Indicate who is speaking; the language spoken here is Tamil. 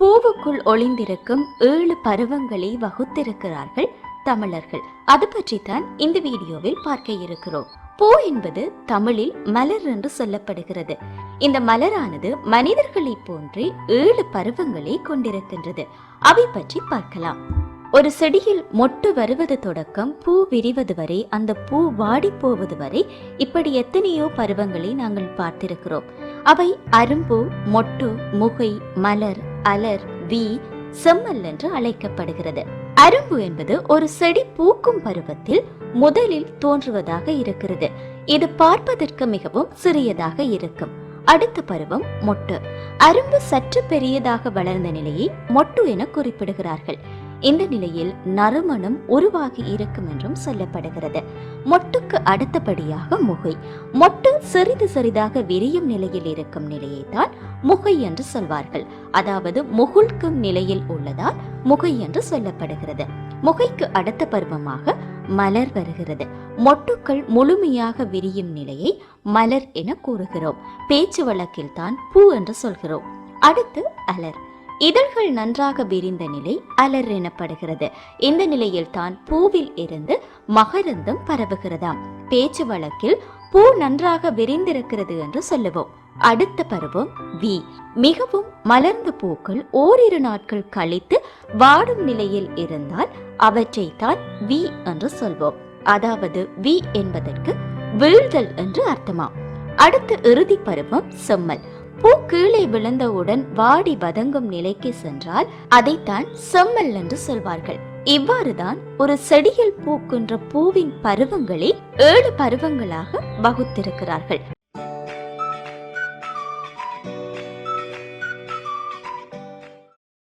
Speaker 1: பூவுக்குள் ஒளிந்திருக்கும் 7 பருவங்களை வகுத்திருக்கிறார்கள் தமிழர்கள். அது பற்றித்தான் இந்த வீடியோவில் பார்க்க இருக்கிறோம். பூ என்பது தமிழில் மலர் என்று சொல்லப்படுகிறது. இந்த மலரானது மனிதர்களை போன்றே 7 பருவங்களை கொண்டிருக்கின்றது. அவை பற்றி பார்க்கலாம். ஒரு செடியில் மொட்டு வருவது தொடக்கம் பூ விரிவது வரை, அந்த பூ வாடி போவது வரை, இப்படி எத்தனையோ பருவங்களை நாங்கள் பார்த்திருக்கிறோம். அவை அரும்பு, மொட்டு, முகை, மலர், அலர், வி, செம்மல் என்று அழைக்கப்படுகிறது. அரும்பு என்பது ஒரு செடி பூக்கும் பருவத்தில் முதலில் தோன்றுவதாக இருக்கிறது. இது பார்ப்பதற்கு மிகவும் சிறியதாக இருக்கும். அடுத்த பருவம் மொட்டு. அரும்பு சற்று பெரியதாக வளர்ந்த நிலையை மொட்டு என குறிப்பிடுகிறார்கள். இந்த நிலையில் நறுமணம் உருவாகி இருக்கும் என்றும் சொல்லப்படுகிறது. மொட்டுக்கு அடுத்தபடியாக முகை. மொட்டு சிறிது சிறிதாக விரியும் நிலையில் இருக்கும் நிலையை தான் முகை என்று சொல்வார்கள். அதாவது முகுழ்க்கும் நிலையில் உள்ளதால் முகை என்று சொல்லப்படுகிறது. முகைக்கு அடுத்த பருவமாக மலர் வருகிறது. மொட்டுக்கள் முழுமையாக விரியும் நிலையை மலர் என கூறுகிறோம். பேச்சு வழக்கில் தான் பூ என்று சொல்கிறோம். அடுத்து அலர். இதழ்கள் நன்றாக விரிந்த நிலை அலர் எனப்படுகிறது. இந்த நிலையில் தான் பூவில் இருந்து மகரந்தம் பரவுகிறதாம். பேச்சு வழக்கில் பூ நன்றாக விரிந்திருக்கிறது என்று சொல்லுவோம். அடுத்த பருவம் வி. மிகவும் மலர்ந்த பூக்கள் ஓரிரு நாட்கள் கழித்து வாடும் நிலையில் இருந்தால் அவற்றை தான் வி என்று சொல்வோம். அதாவது வி என்பதற்கு வீழ்தல் என்று அர்த்தமாம். அடுத்த இறுதி பருவம் செம்மல். பூ கீழே விழுந்தவுடன் வாடி வதங்கும் நிலைக்கு சென்றால் அதைத்தான் செம்மல் என்று சொல்வார்கள். இவ்வாறுதான் ஒரு செடியில் பூக்கின்ற பூவின் பருவங்களை 7 பருவங்களாக வகுத்திருக்கிறார்கள்.